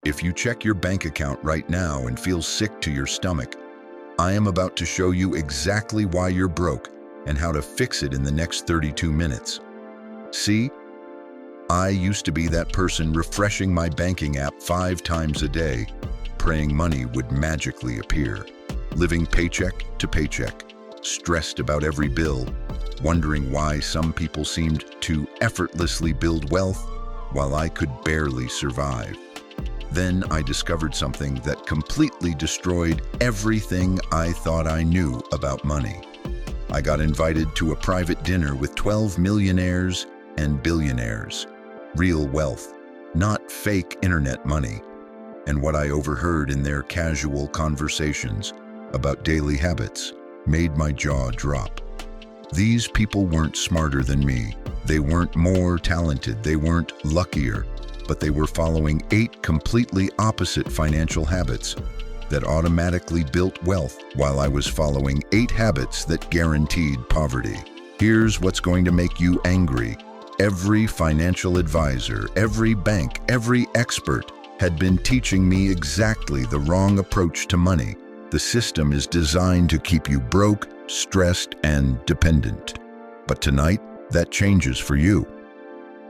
If you check your bank account right now and feel sick to your stomach, I am about to show you exactly why you're broke and how to fix it in the next 32 minutes. See, I used to be that person refreshing my banking app 5 times a day, praying money would magically appear, living paycheck to paycheck, stressed about every bill, wondering why some people seemed to effortlessly build wealth while I could barely survive. Then I discovered something that completely destroyed everything I thought I knew about money. I got invited to a private dinner with 12 millionaires and billionaires. Real wealth, not fake internet money. And what I overheard in their casual conversations about daily habits made my jaw drop. These people weren't smarter than me. They weren't more talented. They weren't luckier. But they were following 8 completely opposite financial habits that automatically built wealth while I was following 8 habits that guaranteed poverty. Here's what's going to make you angry. Every financial advisor, every bank, every expert had been teaching me exactly the wrong approach to money. The system is designed to keep you broke, stressed, and dependent. But tonight, that changes for you.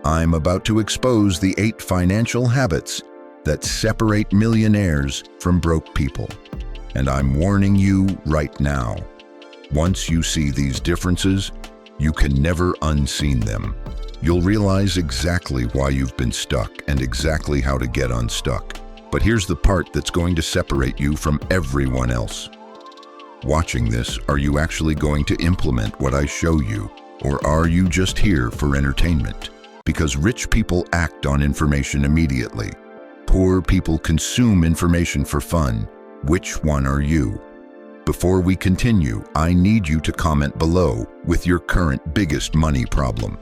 I'm about to expose the 8 financial habits that separate millionaires from broke people. And I'm warning you right now. Once you see these differences, you can never unseen them. You'll realize exactly why you've been stuck and exactly how to get unstuck. But here's the part that's going to separate you from everyone else. Watching this, are you actually going to implement what I show you, or are you just here for entertainment? Because rich people act on information immediately. Poor people consume information for fun. Which one are you? Before we continue, I need you to comment below with your current biggest money problem.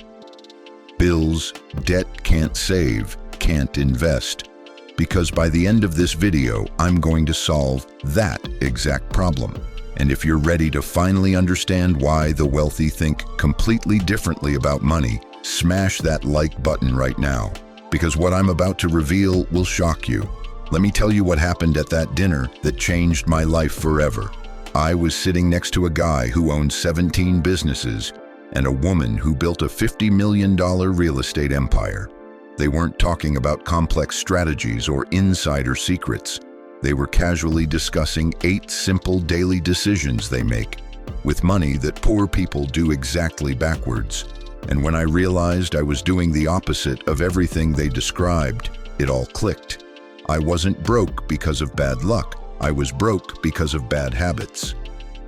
Bills, debt, can't save, can't invest. Because by the end of this video, I'm going to solve that exact problem. And if you're ready to finally understand why the wealthy think completely differently about money, smash that like button right now, because what I'm about to reveal will shock you. Let me tell you what happened at that dinner that changed my life forever. I was sitting next to a guy who owned 17 businesses and a woman who built a $50 million real estate empire. They weren't talking about complex strategies or insider secrets. They were casually discussing 8 simple daily decisions they make with money that poor people do exactly backwards. And when I realized I was doing the opposite of everything they described, it all clicked. I wasn't broke because of bad luck. I was broke because of bad habits.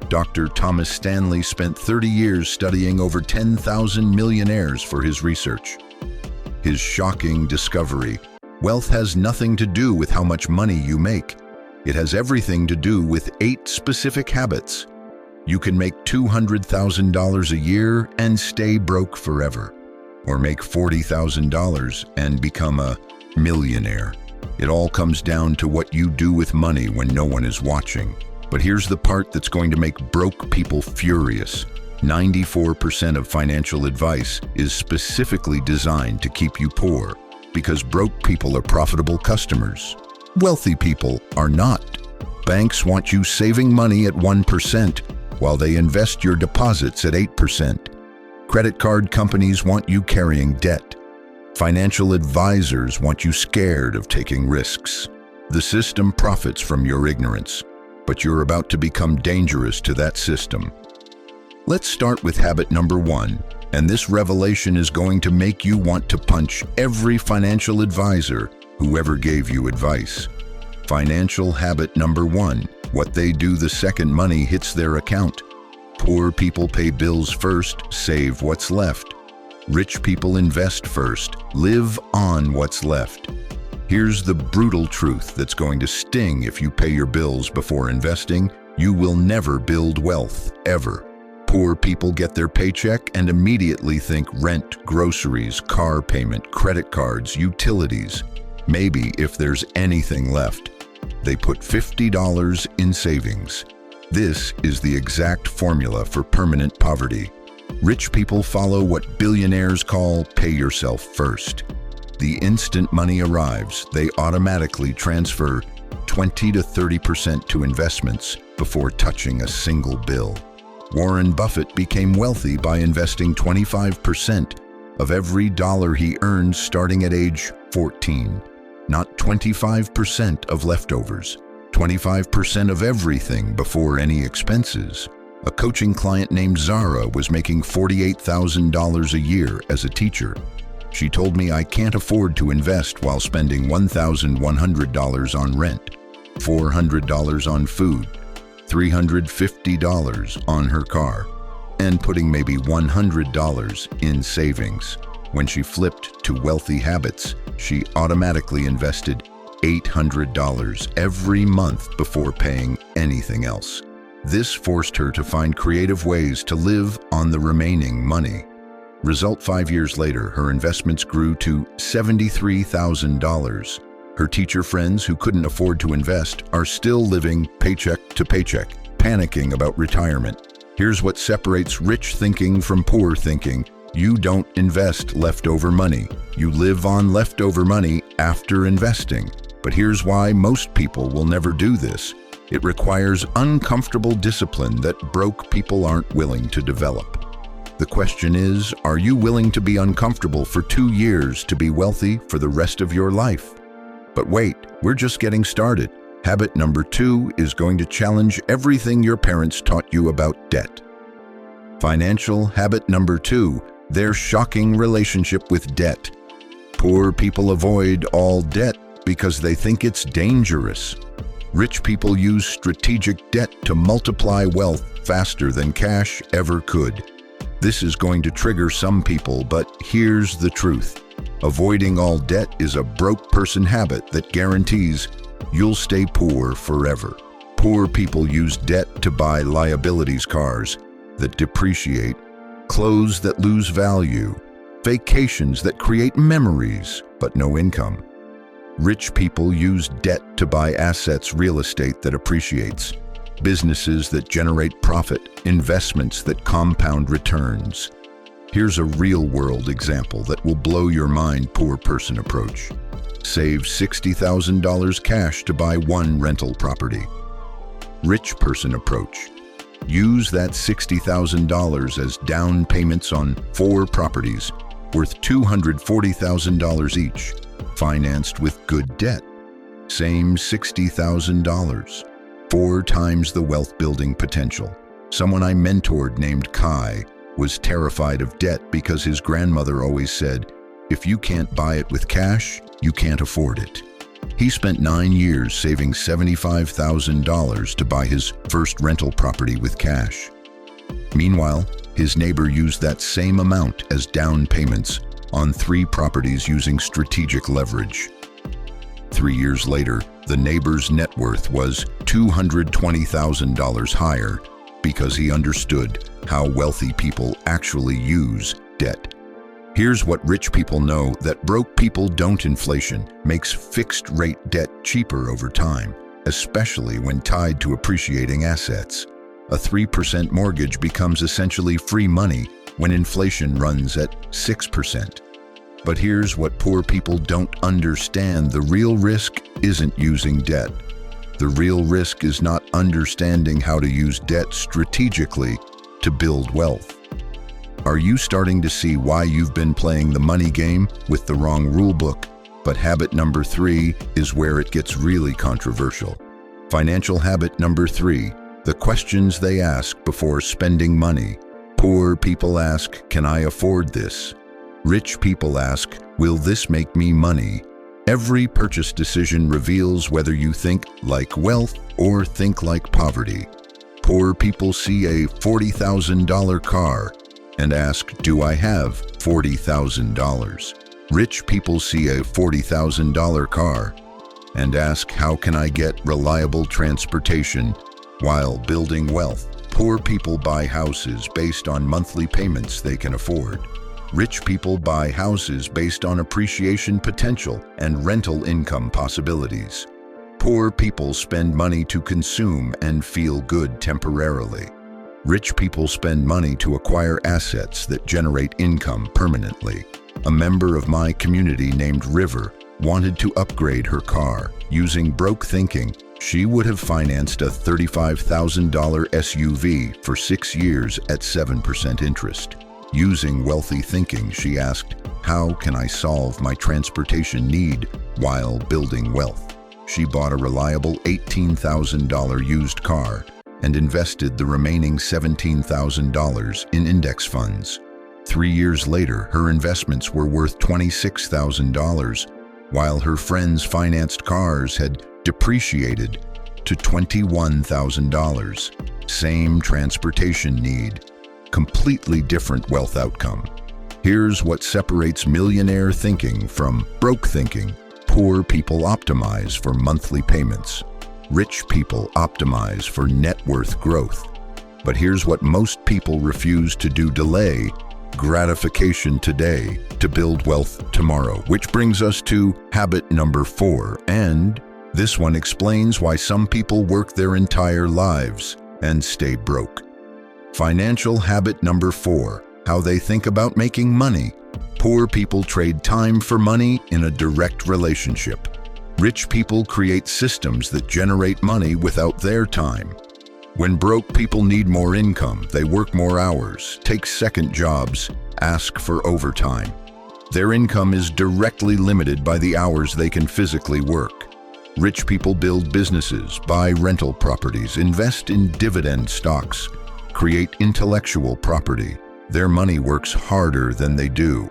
Dr. Thomas Stanley spent 30 years studying over 10,000 millionaires for his research. His shocking discovery: wealth has nothing to do with how much money you make. It has everything to do with 8 specific habits. You can make $200,000 a year and stay broke forever, or make $40,000 and become a millionaire. It all comes down to what you do with money when no one is watching. But here's the part that's going to make broke people furious. 94% of financial advice is specifically designed to keep you poor, because broke people are profitable customers. Wealthy people are not. Banks want you saving money at 1%, while they invest your deposits at 8%. Credit card companies want you carrying debt. Financial advisors want you scared of taking risks. The system profits from your ignorance, but you're about to become dangerous to that system. Let's start with habit number 1, and this revelation is going to make you want to punch every financial advisor who ever gave you advice. Financial habit number 1, what they do the second money hits their account. Poor people pay bills first, save what's left. Rich people invest first, live on what's left. Here's the brutal truth that's going to sting if you pay your bills before investing. You will never build wealth, ever. Poor people get their paycheck and immediately think rent, groceries, car payment, credit cards, utilities. Maybe if there's anything left. They put $50 in savings. This is the exact formula for permanent poverty. Rich people follow what billionaires call pay yourself first. The instant money arrives, they automatically transfer 20 to 30% to investments before touching a single bill. Warren Buffett became wealthy by investing 25% of every dollar he earned starting at age 14. Not 25% of leftovers, 25% of everything before any expenses. A coaching client named Zara was making $48,000 a year as a teacher. She told me, I can't afford to invest while spending $1,100 on rent, $400 on food, $350 on her car, and putting maybe $100 in savings. When she flipped to Wealthy Habits, she automatically invested $800 every month before paying anything else. This forced her to find creative ways to live on the remaining money. Result: 5 years later, her investments grew to $73,000. Her teacher friends who couldn't afford to invest are still living paycheck to paycheck, panicking about retirement. Here's what separates rich thinking from poor thinking. You don't invest leftover money. You live on leftover money after investing. But here's why most people will never do this. It requires uncomfortable discipline that broke people aren't willing to develop. The question is, are you willing to be uncomfortable for 2 years to be wealthy for the rest of your life? But wait, we're just getting started. Habit number 2 is going to challenge everything your parents taught you about debt. Financial habit number 2, their shocking relationship with debt. Poor people avoid all debt because they think it's dangerous. Rich people use strategic debt to multiply wealth faster than cash ever could. This is going to trigger some people, but here's the truth. Avoiding all debt is a broke person habit that guarantees you'll stay poor forever. Poor people use debt to buy liabilities, cars that depreciate, clothes that lose value, vacations that create memories but no income. Rich people use debt to buy assets, real estate that appreciates, businesses that generate profit, investments that compound returns. Here's a real-world example that will blow your mind. Poor person approach. Save $60,000 cash to buy 1 rental property. Rich person approach. Use that $60,000 as down payments on 4 properties worth $240,000 each, financed with good debt. Same $60,000. 4 times the wealth building potential. Someone I mentored named Kai was terrified of debt because his grandmother always said, if you can't buy it with cash, you can't afford it. He spent 9 years saving $75,000 to buy his first rental property with cash. Meanwhile, his neighbor used that same amount as down payments on 3 properties using strategic leverage. 3 years later, the neighbor's net worth was $220,000 higher because he understood how wealthy people actually use debt. Here's what rich people know that broke people don't. Inflation makes fixed-rate debt cheaper over time, especially when tied to appreciating assets. A 3% mortgage becomes essentially free money when inflation runs at 6%. But here's what poor people don't understand. The real risk isn't using debt. The real risk is not understanding how to use debt strategically to build wealth. Are you starting to see why you've been playing the money game with the wrong rule book? But habit number 3 is where it gets really controversial. Financial habit number 3, the questions they ask before spending money. Poor people ask, can I afford this? Rich people ask, will this make me money? Every purchase decision reveals whether you think like wealth or think like poverty. Poor people see a $40,000 car and ask, do I have $40,000? Rich people see a $40,000 car and ask, how can I get reliable transportation while building wealth? Poor people buy houses based on monthly payments they can afford. Rich people buy houses based on appreciation potential and rental income possibilities. Poor people spend money to consume and feel good temporarily. Rich people spend money to acquire assets that generate income permanently. A member of my community named River wanted to upgrade her car. Using broke thinking, she would have financed a $35,000 SUV for 6 years at 7% interest. Using wealthy thinking, she asked, "How can I solve my transportation need while building wealth?" She bought a reliable $18,000 used car and invested the remaining $17,000 in index funds. 3 years later, her investments were worth $26,000, while her friends' financed cars had depreciated to $21,000. Same transportation need, completely different wealth outcome. Here's what separates millionaire thinking from broke thinking. Poor people optimize for monthly payments. Rich people optimize for net worth growth. But here's what most people refuse to do: delay gratification today to build wealth tomorrow. Which brings us to habit number 4, and this one explains why some people work their entire lives and stay broke. Financial habit number 4, how they think about making money. Poor people trade time for money in a direct relationship. Rich people create systems that generate money without their time. When broke people need more income, they work more hours, take second jobs, ask for overtime. Their income is directly limited by the hours they can physically work. Rich people build businesses, buy rental properties, invest in dividend stocks, create intellectual property. Their money works harder than they do.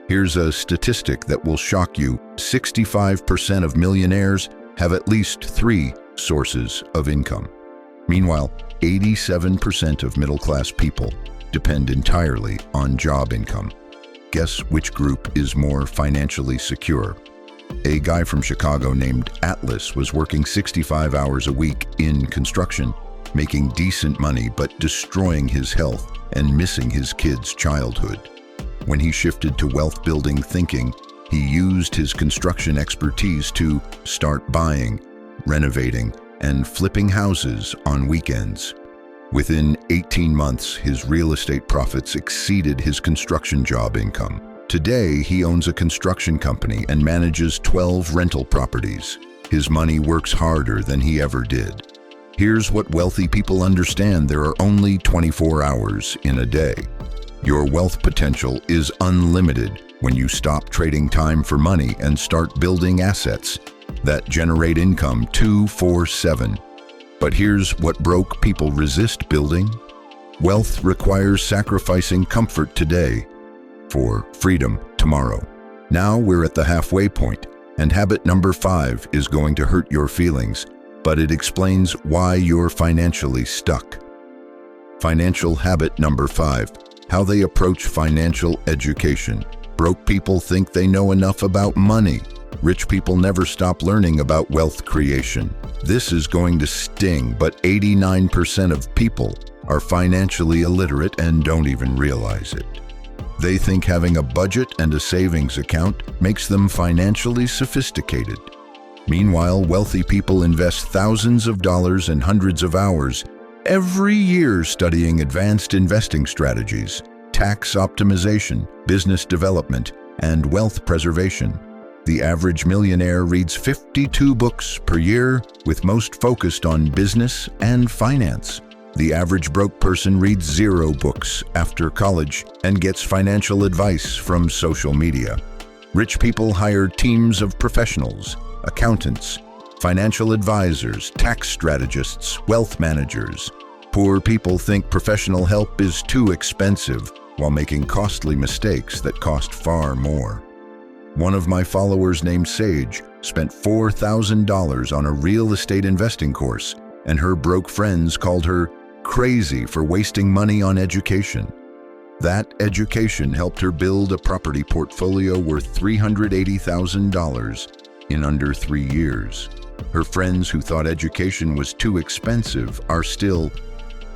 Here's a statistic that will shock you. 65% of millionaires have at least 3 sources of income. Meanwhile, 87% of middle-class people depend entirely on job income. Guess which group is more financially secure? A guy from Chicago named Atlas was working 65 hours a week in construction, making decent money but destroying his health and missing his kids' childhood. When he shifted to wealth-building thinking, he used his construction expertise to start buying, renovating, and flipping houses on weekends. Within 18 months, his real estate profits exceeded his construction job income. Today, he owns a construction company and manages 12 rental properties. His money works harder than he ever did. Here's what wealthy people understand: there are only 24 hours in a day. Your wealth potential is unlimited when you stop trading time for money and start building assets that generate income 24/7. But here's what broke people resist building. Wealth requires sacrificing comfort today for freedom tomorrow. Now we're at the halfway point, and habit number 5 is going to hurt your feelings, but it explains why you're financially stuck. Financial habit number 5, how they approach financial education. Broke people think they know enough about money. Rich people never stop learning about wealth creation. This is going to sting, but 89% of people are financially illiterate and don't even realize it. They think having a budget and a savings account makes them financially sophisticated. Meanwhile, wealthy people invest thousands of dollars and hundreds of hours every year studying advanced investing strategies, tax optimization, business development, and wealth preservation. The average millionaire reads 52 books per year, with most focused on business and finance. The average broke person reads 0 books after college and gets financial advice from social media. Rich people hire teams of professionals, accountants, financial advisors, tax strategists, wealth managers. Poor people think professional help is too expensive while making costly mistakes that cost far more. One of my followers named Sage spent $4,000 on a real estate investing course, and her broke friends called her crazy for wasting money on education. That education helped her build a property portfolio worth $380,000 in under 3 years. Her friends who thought education was too expensive are still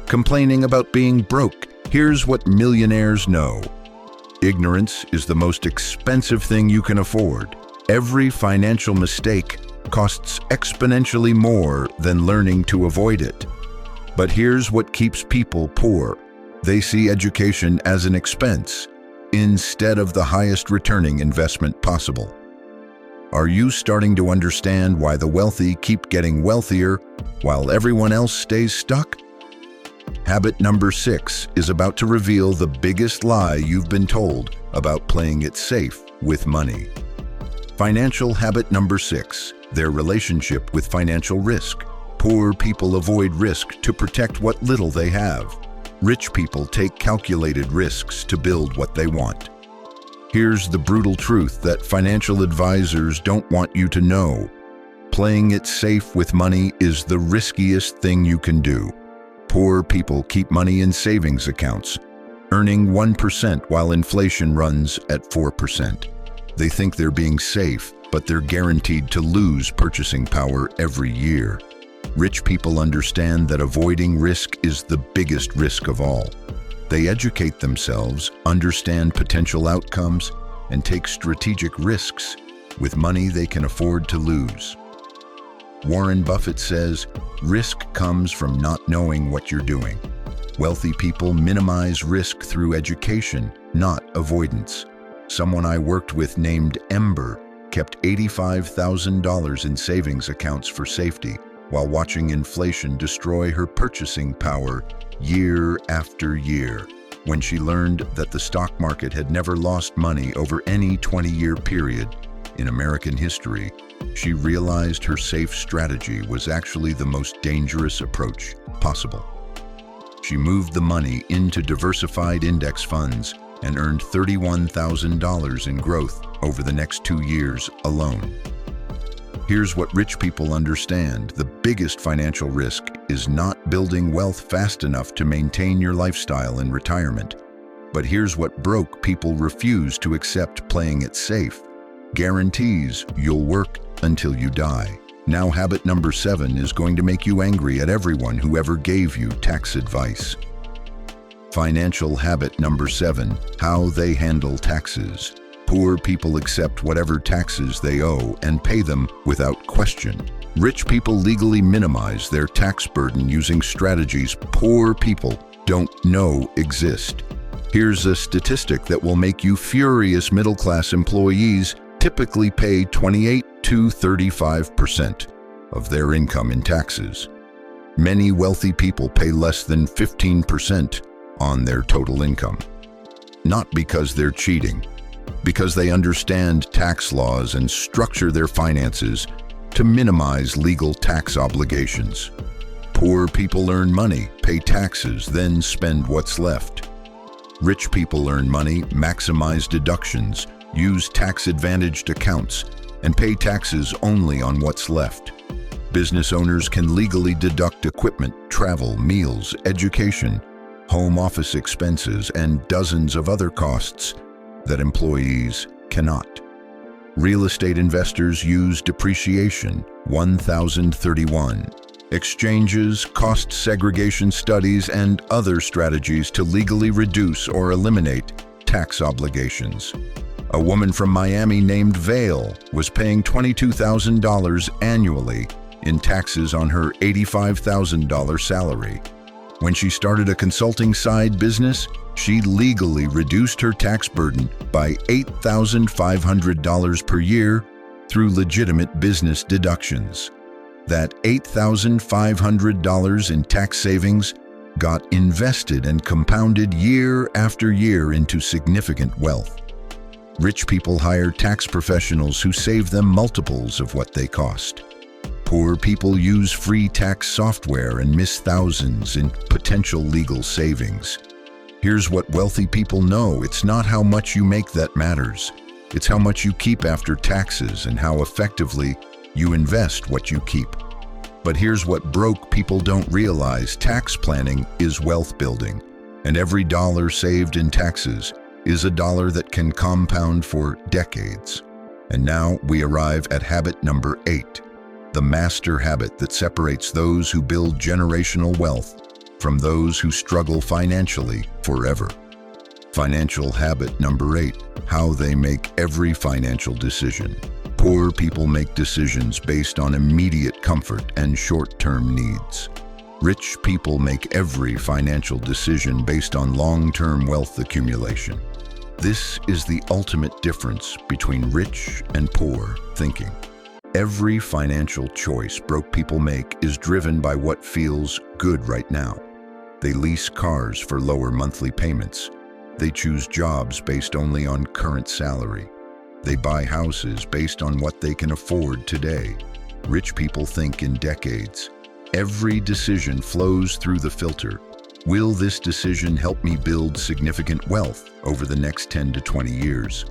complaining about being broke. Here's what millionaires know. Ignorance is the most expensive thing you can afford. Every financial mistake costs exponentially more than learning to avoid it. But here's what keeps people poor. They see education as an expense. instead of the highest returning investment possible. Are you starting to understand why the wealthy keep getting wealthier while everyone else stays stuck? Habit number 6 is about to reveal the biggest lie you've been told about playing it safe with money. Financial habit number 6, their relationship with financial risk. Poor people avoid risk to protect what little they have. Rich people take calculated risks to build what they want. Here's the brutal truth that financial advisors don't want you to know. Playing it safe with money is the riskiest thing you can do. Poor people keep money in savings accounts, earning 1% while inflation runs at 4%. They think they're being safe, but they're guaranteed to lose purchasing power every year. Rich people understand that avoiding risk is the biggest risk of all. They educate themselves, understand potential outcomes, and take strategic risks with money they can afford to lose. Warren Buffett says, risk comes from not knowing what you're doing. Wealthy people minimize risk through education, not avoidance. Someone I worked with named Ember kept $85,000 in savings accounts for safety while watching inflation destroy her purchasing power year after year. When she learned that the stock market had never lost money over any 20-year period in American history, she realized her safe strategy was actually the most dangerous approach possible. She moved the money into diversified index funds and earned $31,000 in growth over the next 2 years alone. Here's what rich people understand. The biggest financial risk is not building wealth fast enough to maintain your lifestyle in retirement. But here's what broke people refuse to accept: playing it safe guarantees you'll work until you die. Now, habit number 7 is going to make you angry at everyone who ever gave you tax advice. Financial habit number 7, how they handle taxes. Poor people accept whatever taxes they owe and pay them without question. Rich people legally minimize their tax burden using strategies poor people don't know exist. Here's a statistic that will make you furious. Middle-class employees typically pay 28 to 35% of their income in taxes. Many wealthy people pay less than 15% on their total income. Not because they're cheating, because they understand tax laws and structure their finances to minimize legal tax obligations. Poor people earn money, pay taxes, then spend what's left. Rich people earn money, maximize deductions, use tax-advantaged accounts, and pay taxes only on what's left. Business owners can legally deduct equipment, travel, meals, education, home office expenses, and dozens of other costs that employees cannot. Real estate investors use depreciation, 1031, exchanges, cost segregation studies, and other strategies to legally reduce or eliminate tax obligations. A woman from Miami named Vale was paying $22,000 annually in taxes on her $85,000 salary. When she started a consulting side business, she legally reduced her tax burden by $8,500 per year through legitimate business deductions. That $8,500 in tax savings got invested and compounded year after year into significant wealth. Rich people hire tax professionals who save them multiples of what they cost. Poor people use free tax software and miss thousands in potential legal savings. Here's what wealthy people know: it's not how much you make that matters. It's how much you keep after taxes and how effectively you invest what you keep. But here's what broke people don't realize: tax planning is wealth building, and every dollar saved in taxes is a dollar that can compound for decades. And now we arrive at habit number 8, the master habit that separates those who build generational wealth from those who struggle financially forever. Financial habit number 8, how they make every financial decision. Poor people make decisions based on immediate comfort and short-term needs. Rich people make every financial decision based on long-term wealth accumulation. This is the ultimate difference between rich and poor thinking. Every financial choice broke people make is driven by what feels good right now. They lease cars for lower monthly payments. They choose jobs based only on current salary. They buy houses based on what they can afford today. Rich people think in decades. Every decision flows through the filter. Will this decision help me build significant wealth over the next 10 to 20 years?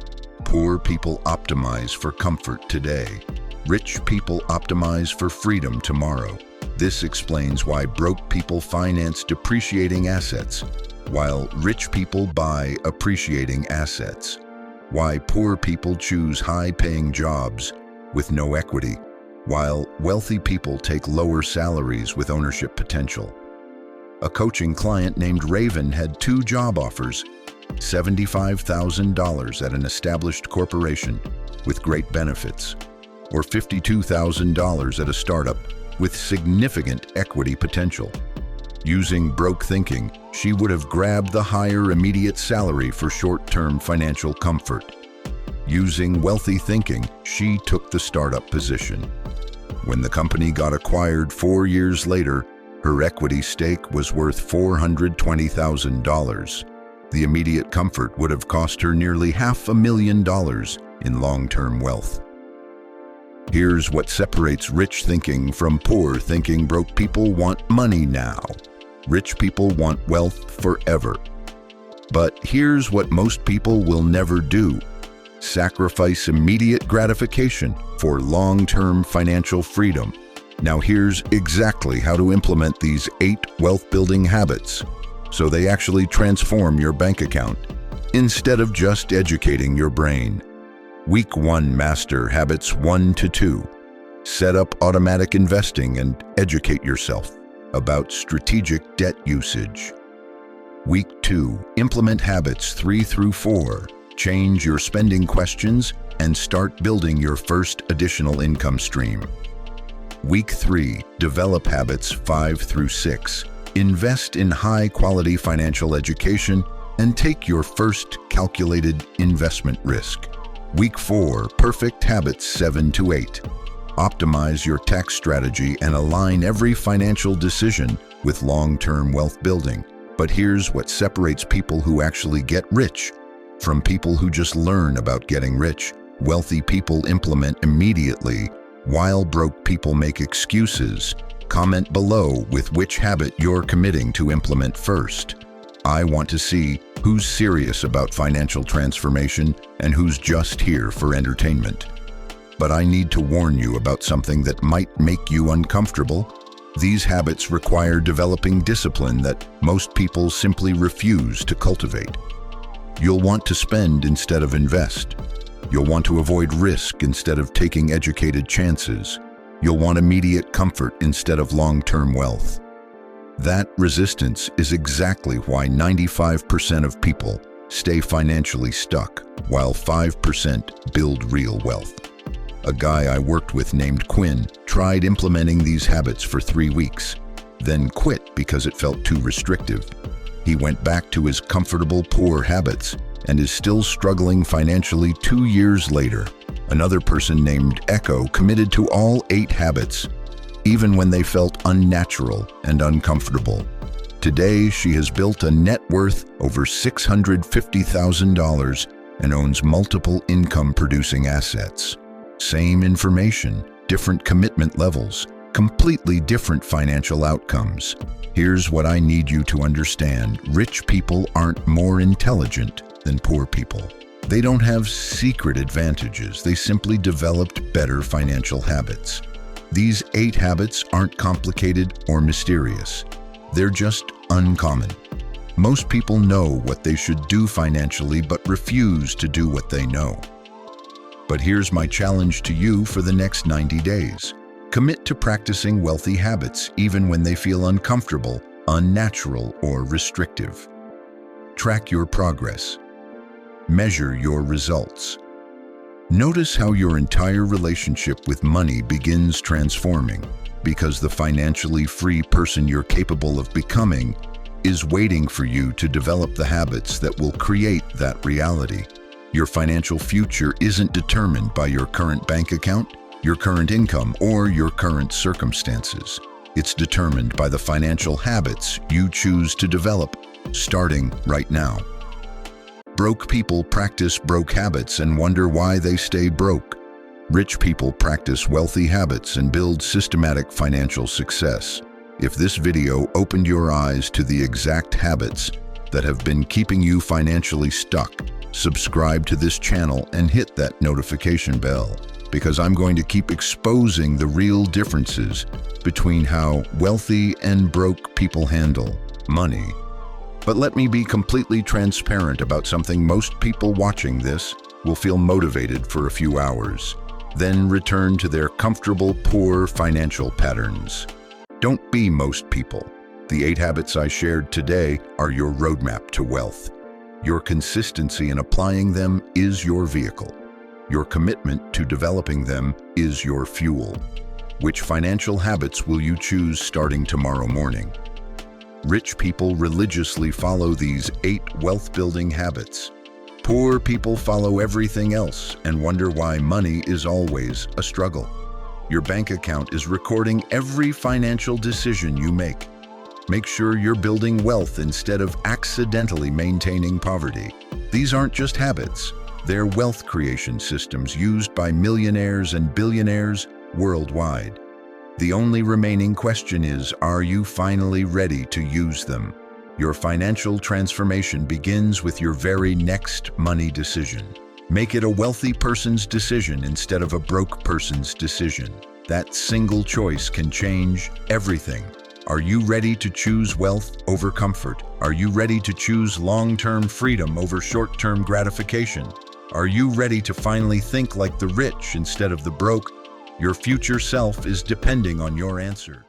Poor people optimize for comfort today. Rich people optimize for freedom tomorrow. This explains why broke people finance depreciating assets, while rich people buy appreciating assets. Why poor people choose high-paying jobs with no equity, while wealthy people take lower salaries with ownership potential. A coaching client named Raven had 2 job offers, $75,000 at an established corporation with great benefits, or $52,000 at a startup with significant equity potential. Using broke thinking, she would have grabbed the higher immediate salary for short-term financial comfort. Using wealthy thinking, she took the startup position. When the company got acquired 4 years later, her equity stake was worth $420,000. The immediate comfort would have cost her nearly $500,000 in long-term wealth. Here's what separates rich thinking from poor thinking. Broke people want money now. Rich people want wealth forever. But here's what most people will never do: sacrifice immediate gratification for long-term financial freedom. Now here's exactly how to implement these 8 wealth-building habits so they actually transform your bank account instead of just educating your brain. Week 1, master habits 1 to 2. Set up automatic investing and educate yourself about strategic debt usage. Week 2, implement habits 3 through 4. Change your spending questions and start building your first additional income stream. Week 3, develop habits 5 through 6. Invest in high-quality financial education and take your first calculated investment risk. Week 4, perfect habits 7 to 8. Optimize your tax strategy and align every financial decision with long-term wealth building. But here's what separates people who actually get rich from people who just learn about getting rich. Wealthy people implement immediately, while broke people make excuses. Comment below with which habit you're committing to implement first. I want to see who's serious about financial transformation and who's just here for entertainment. But I need to warn you about something that might make you uncomfortable. These habits require developing discipline that most people simply refuse to cultivate. You'll want to spend instead of invest. You'll want to avoid risk instead of taking educated chances. You'll want immediate comfort instead of long-term wealth. That resistance is exactly why 95% of people stay financially stuck, while 5% build real wealth. A guy I worked with named Quinn tried implementing these habits for 3 weeks, then quit because it felt too restrictive. He went back to his comfortable poor habits and is still struggling financially 2 years later. Another person named Echo committed to all 8 habits, even when they felt unnatural and uncomfortable. Today, she has built a net worth over $650,000 and owns multiple income-producing assets. Same information, different commitment levels, completely different financial outcomes. Here's what I need you to understand. Rich people aren't more intelligent than poor people. They don't have secret advantages. They simply developed better financial habits. These 8 habits aren't complicated or mysterious. They're just uncommon. Most people know what they should do financially but refuse to do what they know. But here's my challenge to you for the next 90 days. Commit to practicing wealthy habits even when they feel uncomfortable, unnatural, or restrictive. Track your progress. Measure your results. Notice how your entire relationship with money begins transforming, because the financially free person you're capable of becoming is waiting for you to develop the habits that will create that reality. Your financial future isn't determined by your current bank account, your current income, or your current circumstances. It's determined by the financial habits you choose to develop, starting right now. Broke people practice broke habits and wonder why they stay broke. Rich people practice wealthy habits and build systematic financial success. If this video opened your eyes to the exact habits that have been keeping you financially stuck, subscribe to this channel and hit that notification bell, because I'm going to keep exposing the real differences between how wealthy and broke people handle money. But let me be completely transparent about something. Most people watching this will feel motivated for a few hours, then return to their comfortable, poor financial patterns. Don't be most people. The 8 habits I shared today are your roadmap to wealth. Your consistency in applying them is your vehicle. Your commitment to developing them is your fuel. Which financial habits will you choose starting tomorrow morning? Rich people religiously follow these 8 wealth-building habits. Poor people follow everything else and wonder why money is always a struggle. Your bank account is recording every financial decision you make. Make sure you're building wealth instead of accidentally maintaining poverty. These aren't just habits. They're wealth creation systems used by millionaires and billionaires worldwide. The only remaining question is, are you finally ready to use them? Your financial transformation begins with your very next money decision. Make it a wealthy person's decision instead of a broke person's decision. That single choice can change everything. Are you ready to choose wealth over comfort? Are you ready to choose long-term freedom over short-term gratification? Are you ready to finally think like the rich instead of the broke? Your future self is depending on your answer.